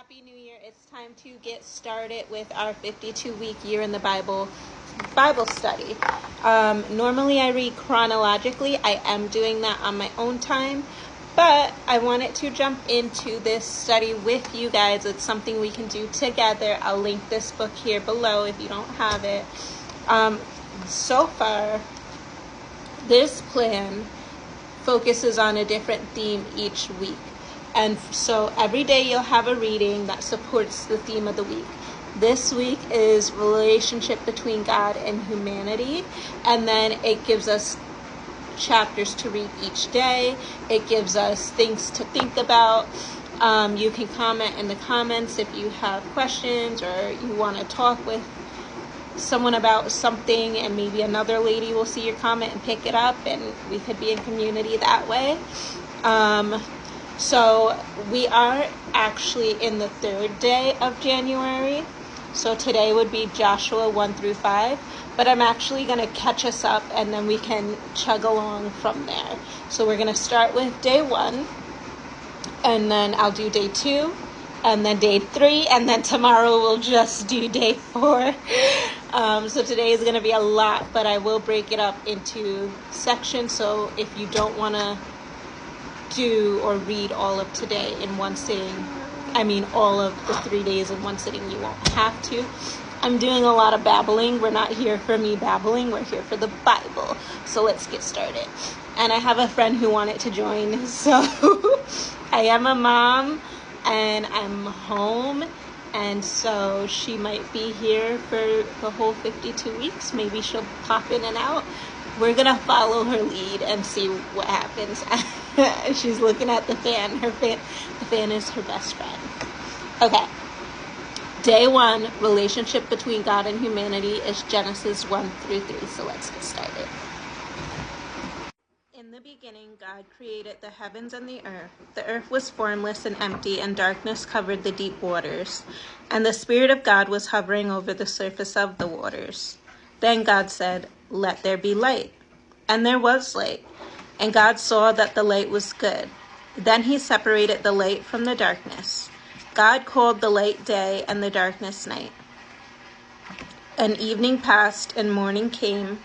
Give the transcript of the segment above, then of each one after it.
Happy New Year. It's time to get started with our 52-week year in the Bible study. Normally I read chronologically. I am doing that on my own time, but I wanted to jump into this study with you guys. It's something we can do together. I'll link this book here below if you don't have it. So far, this plan focuses on a different theme each week. And so every day you'll have a reading that supports the theme of the week. This week is relationship between God and humanity. And then it gives us chapters to read each day. It gives us things to think about. You can comment in the comments if you have questions or you want to talk with someone about something, and maybe another lady will see your comment and pick it up, and we could be in community that way. So we are actually in the third day of January. So today would be Joshua 1-5, but I'm actually going to catch us up and then we can chug along from there. So we're going to start with day 1, and then I'll do day 2, and then day 3, and then tomorrow we'll just do day 4. So today is going to be a lot, but I will break it up into sections. So if you don't want to do or read all of today in one sitting, all of the 3 days in one sitting, you won't have to. I'm doing a lot of babbling. We're not here for me babbling. We're here for the Bible. So let's get started. And I have a friend who wanted to join. So I am a mom and I'm home. And so she might be here for the whole 52 weeks. Maybe she'll pop in and out. We're going to follow her lead and see what happens. She's looking at the fan. The fan is her best friend. Okay. Day 1, relationship between God and humanity, is Genesis 1-3. So let's get started. In the beginning, God created the heavens and the earth. The earth was formless and empty, and darkness covered the deep waters. And the Spirit of God was hovering over the surface of the waters. Then God said, "Let there be light." And there was light. And God saw that the light was good. Then he separated the light from the darkness. God called the light day and the darkness night. And evening passed and morning came,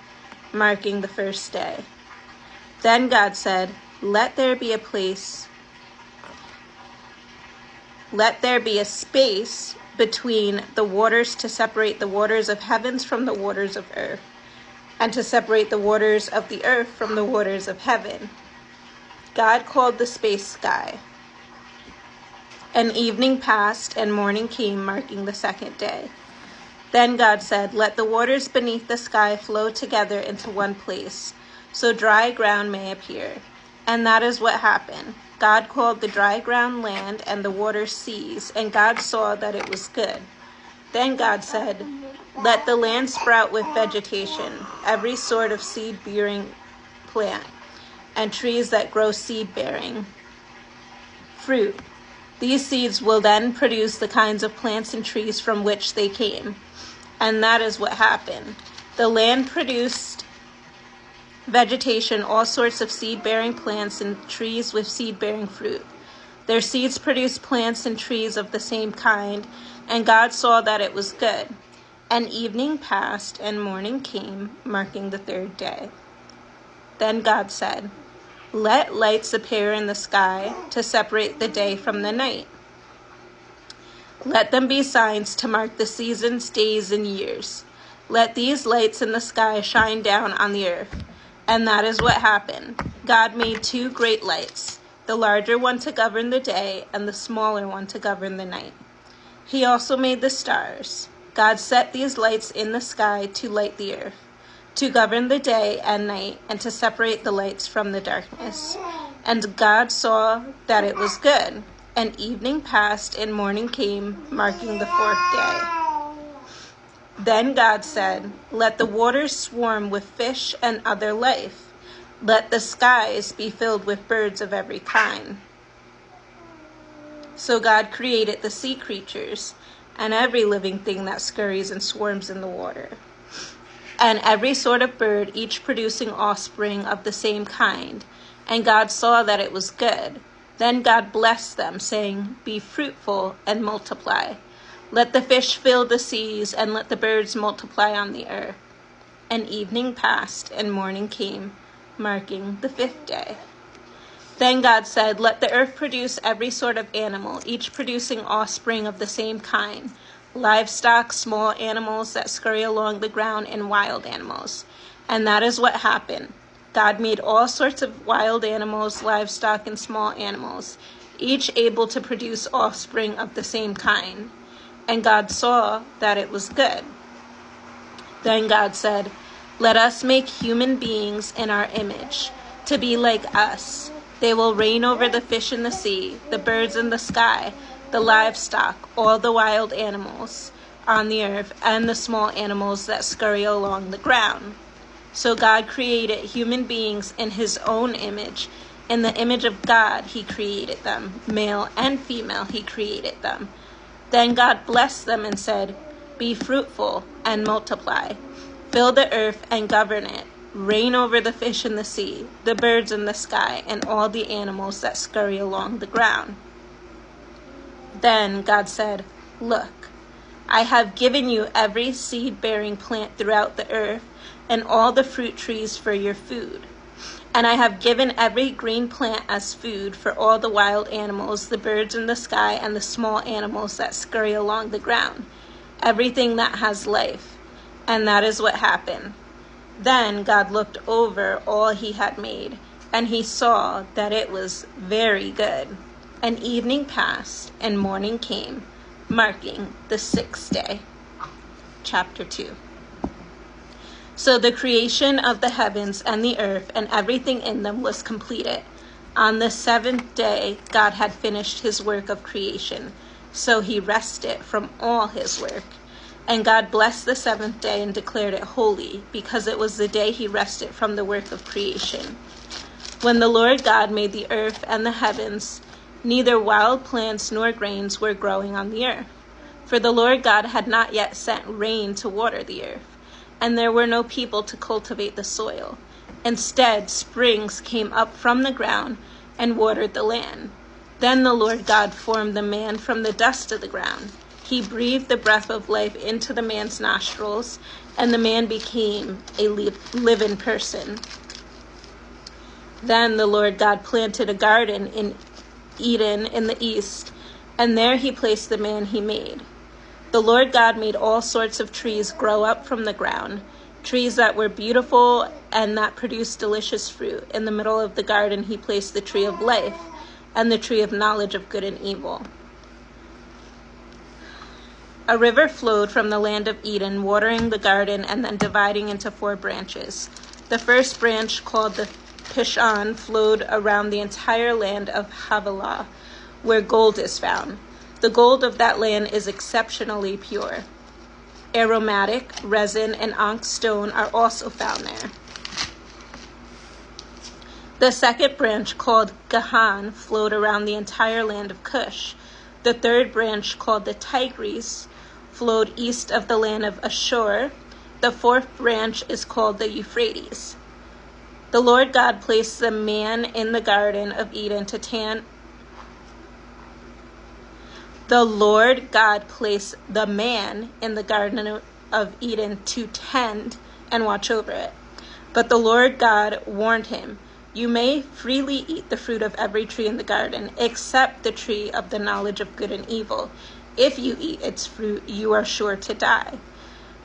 marking the first day. Then God said, Let there be a space between the waters to separate the waters of heavens from the waters of earth, and to separate the waters of the earth from the waters of heaven. God called the space sky. And evening passed and morning came, marking the second day. Then God said, Let the waters beneath the sky flow together into one place, so dry ground may appear. And that is what happened. God called the dry ground land and the water seas, and God saw that it was good. Then God said, Let the land sprout with vegetation, every sort of seed-bearing plant, and trees that grow seed-bearing fruit. These seeds will then produce the kinds of plants and trees from which they came. And that is what happened. The land produced vegetation, all sorts of seed-bearing plants and trees with seed-bearing fruit. Their seeds produced plants and trees of the same kind, and God saw that it was good. And evening passed and morning came, marking the third day. Then God said, Let lights appear in the sky to separate the day from the night. Let them be signs to mark the seasons, days, and years. Let these lights in the sky shine down on the earth. And that is what happened. God made 2 great lights, the larger one to govern the day and the smaller one to govern the night. He also made the stars. God set these lights in the sky to light the earth, to govern the day and night, and to separate the lights from the darkness. And God saw that it was good. And evening passed and morning came, marking the 4th day. Then God said, Let the waters swarm with fish and other life. Let the skies be filled with birds of every kind. So God created the sea creatures and every living thing that scurries and swarms in the water, and every sort of bird, each producing offspring of the same kind. And God saw that it was good. Then God blessed them, saying, "Be fruitful and multiply. Let the fish fill the seas, and let the birds multiply on the earth." And evening passed, and morning came, marking the 5th day. Then God said, "Let the earth produce every sort of animal, each producing offspring of the same kind, livestock, small animals that scurry along the ground, and wild animals." And that is what happened. God made all sorts of wild animals, livestock, and small animals, each able to produce offspring of the same kind. And God saw that it was good. Then God said, "Let us make human beings in our image, to be like us. They will reign over the fish in the sea, the birds in the sky, the livestock, all the wild animals on the earth, and the small animals that scurry along the ground." So God created human beings in his own image. In the image of God, he created them. Male and female, he created them. Then God blessed them and said, "Be fruitful and multiply. Fill the earth and govern it. Reign over the fish in the sea, the birds in the sky, and all the animals that scurry along the ground." Then God said, "Look, I have given you every seed-bearing plant throughout the earth, and all the fruit trees for your food. And I have given every green plant as food for all the wild animals, the birds in the sky, and the small animals that scurry along the ground, everything that has life." And that is what happened. Then God looked over all he had made, and he saw that it was very good. And evening passed, and morning came, marking the 6th day. Chapter 2. So the creation of the heavens and the earth and everything in them was completed. On the 7th day, God had finished his work of creation, so he rested from all his work. And God blessed the 7th day and declared it holy, because it was the day he rested from the work of creation. When the Lord God made the earth and the heavens, neither wild plants nor grains were growing on the earth, for the Lord God had not yet sent rain to water the earth, and there were no people to cultivate the soil. Instead, springs came up from the ground and watered the land. Then the Lord God formed the man from the dust of the ground. He breathed the breath of life into the man's nostrils, and the man became a living person. Then the Lord God planted a garden in Eden in the east, and there he placed the man he made. The Lord God made all sorts of trees grow up from the ground, trees that were beautiful and that produced delicious fruit. In the middle of the garden he placed the tree of life and the tree of knowledge of good and evil. A river flowed from the land of Eden, watering the garden and then dividing into 4 branches. The first branch, called the Pishon, flowed around the entire land of Havilah, where gold is found. The gold of that land is exceptionally pure. Aromatic, resin, and onyx stone are also found there. The second branch, called Gahan, flowed around the entire land of Cush. The third branch, called the Tigris, flowed east of the land of Ashur. The fourth branch is called the Euphrates. The Lord God placed the man in the Garden of Eden to tend. The Lord God placed the man in the Garden of Eden to tend and watch over it. But the Lord God warned him, "You may freely eat the fruit of every tree in the garden, except the tree of the knowledge of good and evil. If you eat its fruit, you are sure to die."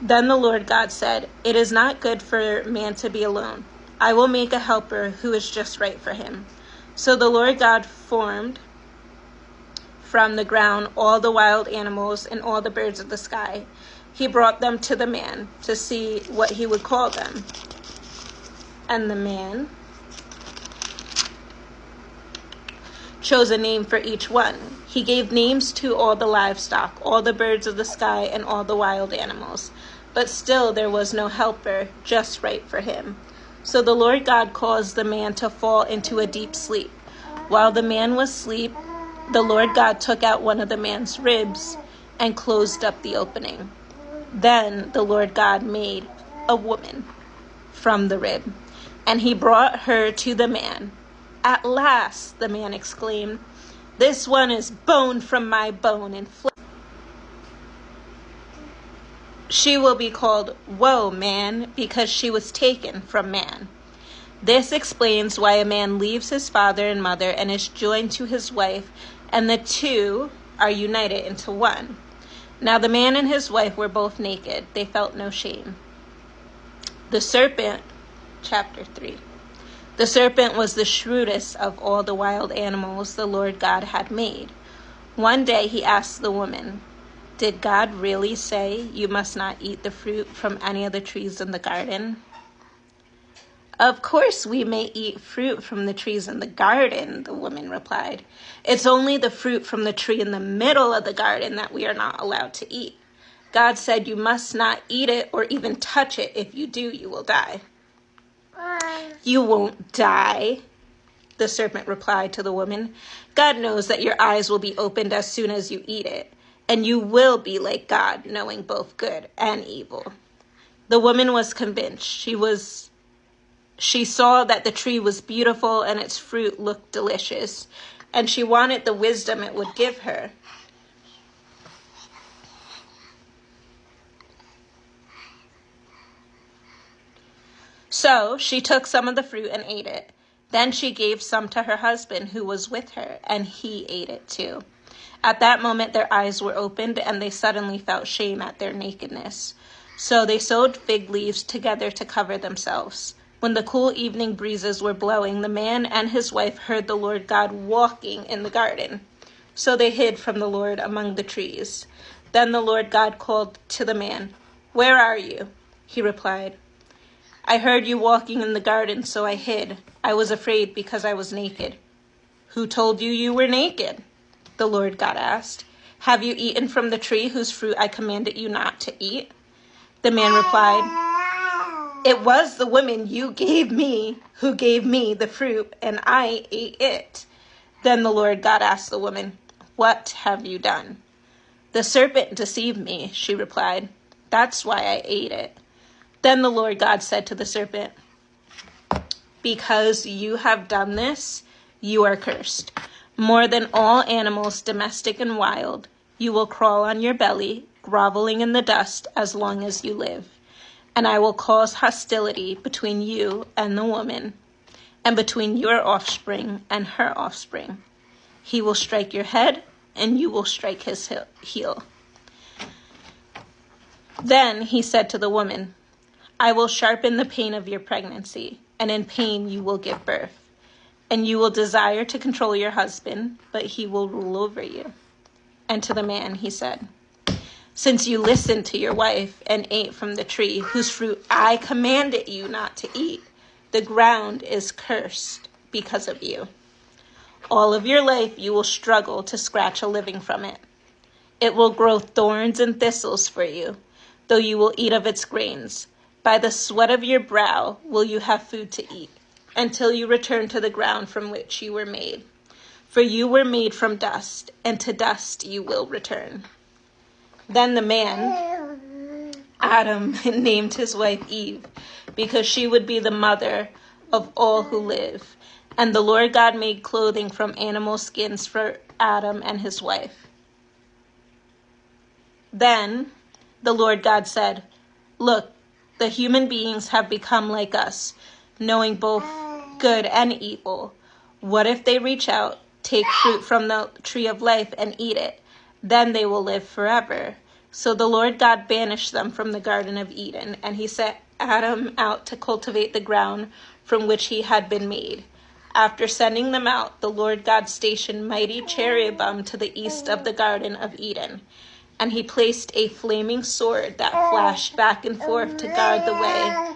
Then the Lord God said, "It is not good for man to be alone. I will make a helper who is just right for him." So the Lord God formed from the ground all the wild animals and all the birds of the sky. He brought them to the man to see what he would call them. And the man chose a name for each one. He gave names to all the livestock, all the birds of the sky, and all the wild animals. But still there was no helper just right for him. So the Lord God caused the man to fall into a deep sleep. While the man was asleep, the Lord God took out one of the man's ribs and closed up the opening. Then the Lord God made a woman from the rib, and he brought her to the man. "At last," the man exclaimed. "This one is bone from my bone and flesh. She will be called Woman because she was taken from man." This explains why a man leaves his father and mother and is joined to his wife, and the two are united into one. Now the man and his wife were both naked. They felt no shame. The serpent, chapter 3. The serpent was the shrewdest of all the wild animals the Lord God had made. One day he asked the woman, "Did God really say you must not eat the fruit from any of the trees in the garden?" "Of course we may eat fruit from the trees in the garden," the woman replied. "It's only the fruit from the tree in the middle of the garden that we are not allowed to eat. God said you must not eat it or even touch it. If you do, you will die." "You won't die," the serpent replied to the woman. "God knows that your eyes will be opened as soon as you eat it, and you will be like God, knowing both good and evil." The woman was convinced. She saw that the tree was beautiful and its fruit looked delicious, and she wanted the wisdom it would give her. So she took some of the fruit and ate it. Then she gave some to her husband who was with her, and he ate it too. At that moment their eyes were opened, and they suddenly felt shame at their nakedness. So they sewed fig leaves together to cover themselves. When the cool evening breezes were blowing, the man and his wife heard the Lord God walking in the garden. So they hid from the Lord among the trees. Then the Lord God called to the man, "Where are you?" He replied, "I heard you walking in the garden, so I hid. I was afraid because I was naked." "Who told you you were naked?" the Lord God asked. "Have you eaten from the tree whose fruit I commanded you not to eat?" The man replied, "It was the woman you gave me who gave me the fruit, and I ate it." Then the Lord God asked the woman, "What have you done?" "The serpent deceived me," she replied. "That's why I ate it." Then the Lord God said to the serpent, "Because you have done this, you are cursed. More than all animals, domestic and wild, you will crawl on your belly, groveling in the dust as long as you live. And I will cause hostility between you and the woman, and between your offspring and her offspring. He will strike your head, and you will strike his heel." Then he said to the woman, "I will sharpen the pain of your pregnancy, and in pain you will give birth. And you will desire to control your husband, but he will rule over you." And to the man he said, "Since you listened to your wife and ate from the tree whose fruit I commanded you not to eat, the ground is cursed because of you. All of your life you will struggle to scratch a living from it. It will grow thorns and thistles for you, though you will eat of its grains. By the sweat of your brow will you have food to eat, until you return to the ground from which you were made. For you were made from dust, and to dust you will return." Then the man, Adam, named his wife Eve, because she would be the mother of all who live. And the Lord God made clothing from animal skins for Adam and his wife. Then the Lord God said, "Look, the human beings have become like us, knowing both good and evil. What if they reach out, take fruit from the tree of life and eat it? Then they will live forever." So the Lord God banished them from the Garden of Eden, and he sent Adam out to cultivate the ground from which he had been made. After sending them out, the Lord God stationed mighty cherubim to the east of the Garden of Eden, and he placed a flaming sword that flashed back and forth to guard the way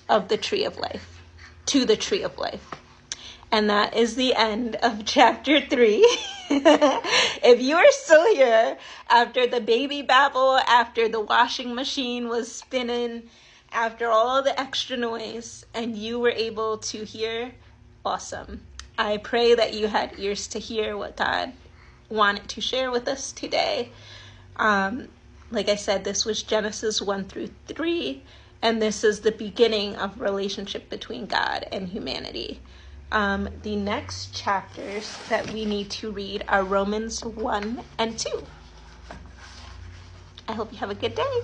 of the tree of life, to the tree of life. And that is the end of chapter 3. If you are still here after the baby babble, after the washing machine was spinning, after all the extra noise, and you were able to hear, awesome. I pray that you had ears to hear what God wanted to share with us today. Like I said, this was Genesis 1 through 3, and this is the beginning of relationship between God and humanity. The next chapters that we need to read are Romans 1 and 2. I hope you have a good day.